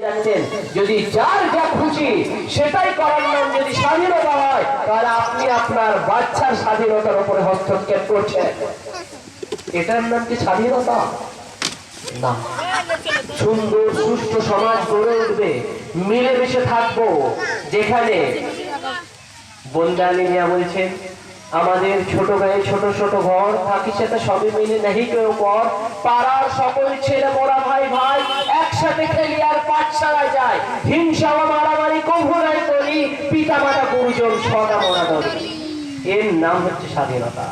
যাচ্ছেন। যদি যার যা খুশি সেটাই করার নাম যদি স্বাধীনতা হয়, তাহলে আপনি আপনার বাচ্চার স্বাধীনতার উপরে হস্তক্ষেপ করছেন। এটার নাম কি স্বাধীনতা? না। সুন্দর সুষ্ঠু সমাজ গড়ে উঠবে, মিলেমিশে থাকবো, যেখানে বন্দানি মিয়া বলছেন আমাদের ছোট গায়ে ছোট ছোট ঘর থাকি, সেটা সবই মিলে নাহি কেউ পর, পাড়ার সকল ছেলে মোরা ভাই ভাই একসাথে খেলি আর পাঠশালায় যায়, হিংসা ও মারামারি কভু নাই করি, পিতা মাতা গুরুজন সদা মোরা ধরি। এর নাম হচ্ছে স্বাধীনতা।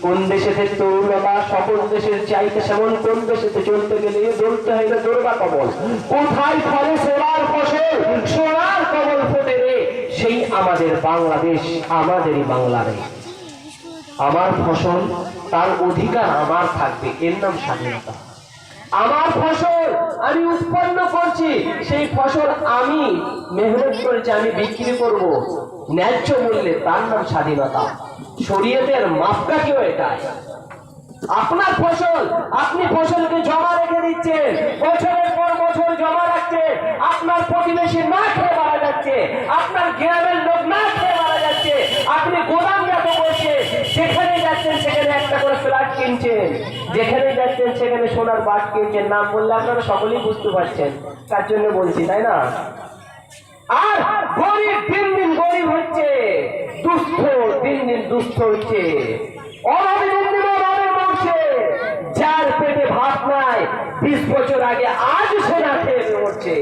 কোন দেশেতে তরুণতা সকল দেশের চাইতে সেমন, কোন দেশেতে চলতে গেলে চলতে হইলে দৌড়বা কবল, কোথায় ফলে সোনার ফসল সোনার কবল ফোটে রে, সেই আমাদের বাংলাদেশ, আমাদেরই বাংলাদেশ। আমার ফসল তার অধিকার আমার থাকবে, এর নাম স্বাধীনতা। আমার ফসল আমি উৎপন্ন করছি, সেই ফসল আমি মেহনত করেছি, আমি বিক্রি করব ন্যায্য মূল্যে, তার নাম স্বাধীনতা। শরীয়তের মাপকাঠিও এটাই। আপনার ফসল আপনি ফসলকে জমা রেখে দিচ্ছেন, বছরের পর বছর জমা রাখছেন, আপনার প্রতিবেশী না খেয়ে মারা যাচ্ছে, আপনার গ্রামের লোক না খেয়ে মারা যাচ্ছে, আপনি গোদামজাত করছেন, যেখানে যাচ্ছেন সেখানে একটা করে ফ্ল্যাট কিনছেন, যেখানে যাচ্ছেন সেখানে সোনার বাট কিনছেন। নাম বললে আপনারা সকলেই বুঝতে পারছেন তার জন্য বলছি, তাই না? আর গরিব দিন দিন গরিব হচ্ছে, দুস্থ দিন দিন দুস্থ হচ্ছে, অভাবে দিন দিন অভাবে মরছে। যার পেটে ভাত নাই 20 বছর আগে আজ সে না খেয়ে মরছে,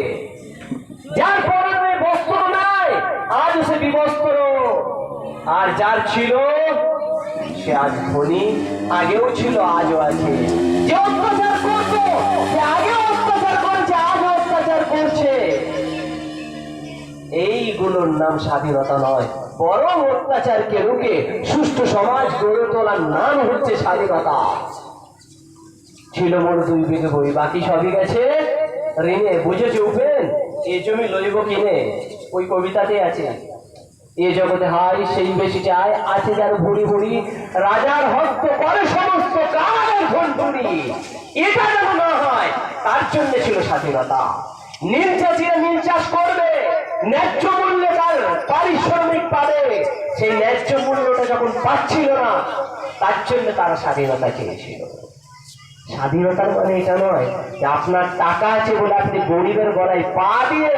যার পরনে বস্ত্র নাই আজ সে বিবস্ত্র, আর যার ছিল সে আজ ধনী, আগেও ছিল আজও আছে। যে অত্যাচার করতো সে আগেও অত্যাচার করছে, আজও অত্যাচার করছে। এইগুলোর নাম স্বাধীনতা নয়, বরং অত্যাচারকে রুখে সুষ্ঠু সমাজ গড়ে তোলার নাম হচ্ছে স্বাধীনতা। ছিল মোর 2 বিঘে বই, বাকি সবই গেছে ঋণে, বুঝেছে উপেন এই জমি লইব কিনে। ওই কবিতাতে আছে, এ জগতে হাই সেই বেশি চায়, আছে যার ভুড়ি ভুড়ি, রাজার হস্ত করে সমস্ত কালের ঘন্টুরি। এটা যেন না হয় তার জন্য ছিল স্বাধীনতা। নীল চাষিরা নীল চাষ করবে, ন্যায্য মূল্যে তার পারিশ্রমিক পাবে, সেই ন্যায্য মূল্যটা যখন পাচ্ছিল না তার জন্য তারা স্বাধীনতা চেয়েছিল। স্বাধীনতার মানে এটা নয় যে আপনার টাকা আছে বলে আপনি গরিবের গলায় পা দিয়ে,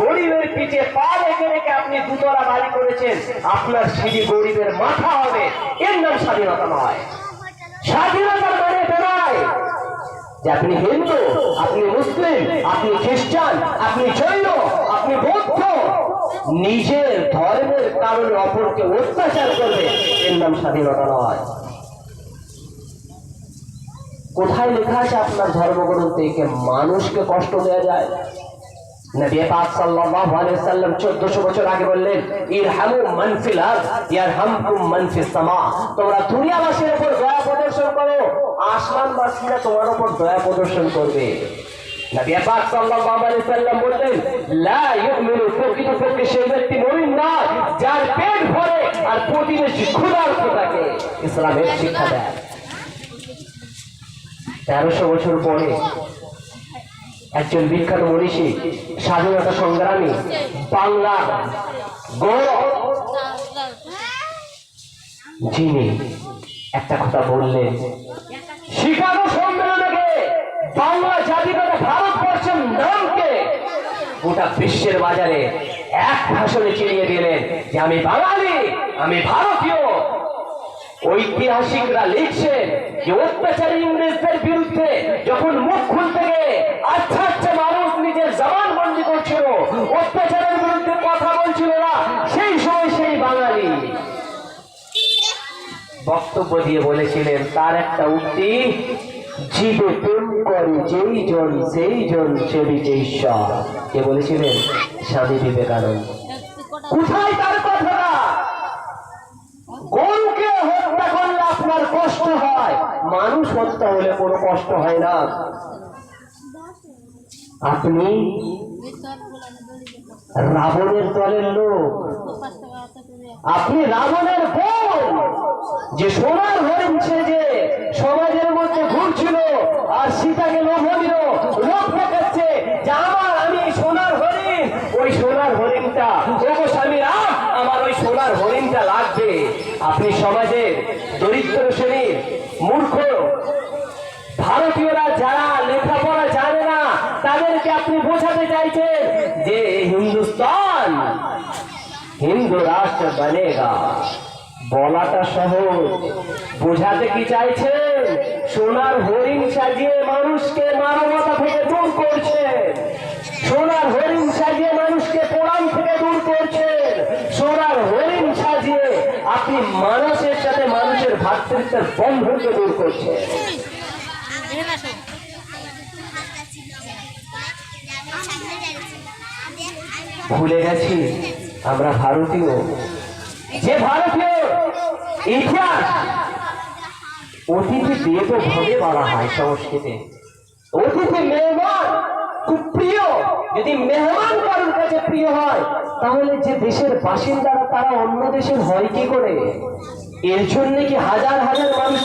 গরিবের পিঠে পা রেখে রেখে আপনি 2 তলা বাড়ি করেছেন, আপনার সিঁড়ি গরিবের মাথা হবে, এর নাম স্বাধীনতা নয়। স্বাধীনতার মানে এটা নয় যে আপনি হিন্দু, আপনি মুসলিম, আপনি খ্রিস্টান, আপনি জৈন, আপনি বৌদ্ধ, নিজের ধর্মের কারণে অপরকে অত্যাচার করবে, এর নাম স্বাধীনতা নয়। কোথায় লেখা আছে আপনার ধর্মগ্রন্থে মানুষকে কষ্ট দেওয়া যায়? নবী পাক সাল্লাল্লাহু আলাইহি ওয়াসাল্লাম 1400 বছর আগে বললেন, ইরহামু মান ফিল আরদ ইয়ারহামকুম মান ফিস সামা। তোমরা দুনিয়াবাসীর উপর দয়া প্রদর্শন করো, আসমানবাসীরা তোমার উপর দয়া প্রদর্শন করবে। নবী পাক সাল্লাল্লাহু আলাইহি ওয়াসাল্লাম বললেন, লা ইউমিনু, প্রকৃতপক্ষে সেই ব্যক্তি মুমিন নয় যার পেট ভরে আর প্রতিবেশী ক্ষুধার্ত থাকে। ইসলামের শিক্ষা দেয় 1300 বছর পরে একজন বিখ্যাত মনীষী, স্বাধীনতা সংগ্রামী, বাংলা গৌরব, যিনি একটা কথা বললেন, শিকাগো সম্মেলনে বাংলা জাতিগত ভারতবর্ষের নামকে গোটা বিশ্বের বাজারে এক ভাষণে চিনিয়ে দিলেন যে আমি বাঙালি, আমি ভারতীয়। ঐতিহাসিকরা লিখছেন যে অত্যাচারী ইংরেজদের বিরুদ্ধে যখন মুখ খুলতে গিয়ে আচ্ছা আচ্ছা মানুষ নিজের জবান বন্দী করছিল, অত্যাচারের বিরুদ্ধে কথা বলছিল না, সেই সময় সেই বাঙালি বক্তব্য দিয়ে বলেছিলেন, তার একটা উক্তি, জীবে প্রেম করে যেই জন সেই জন সেবিছে ঈশ্বর। কে বলেছিলেন? স্বামী বিবেকানন্দ। কোথায় তার কথাটা? গরুকে হত্যা করলে আপনার কষ্ট হয়, মানুষ হত্যা হলে কোনো কষ্ট হয় না। আপনি রাবণের দলের লোক, আপনি রাবণের বোন, যে সোনার হরিণ যে সমাজের মধ্যে ঘুরছিল আর সীতাকে লোভ দিল, লোভ দেখাচ্ছে যে আপনি সমাজের দরিদ্র শ্রেণীর মূর্খ ভারতীয়রা যারা লেখাপড়া জানে না তাদেরকে আপনি বোঝাতে চাইছেন যে হিন্দুস্তান হিন্দু রাষ্ট্র বনেগা। বলাটা সহজ, বোঝাতে কি চাইছেন? সোনার হরিণ সাজিয়ে মানুষকে মানবতা থেকে দূর করছেন, সোনার হরিণ সাজিয়ে মানুষকে পোড়াম থেকে দূর করছেন, সোনার হরিণ সাজিয়ে আপনি মানুষের সাথে মানুষের ভ্রাতৃত্বের বন্ধনকে দূর করছেন। ভুলে গেছি আমরা ভারতীয়, যে ভারতীয় ইতিহাস অতিথি দেব ভাবে বলা হয় সংস্কৃতে। অতিথি মেহমান খুব প্রিয়। যদি মেহমান কারোর কাছে প্রিয় হয় তাহলে যে দেশের বাসিন্দারা তারা অন্য দেশের হয় কি করে? এর জন্য কি হাজার হাজার মানুষ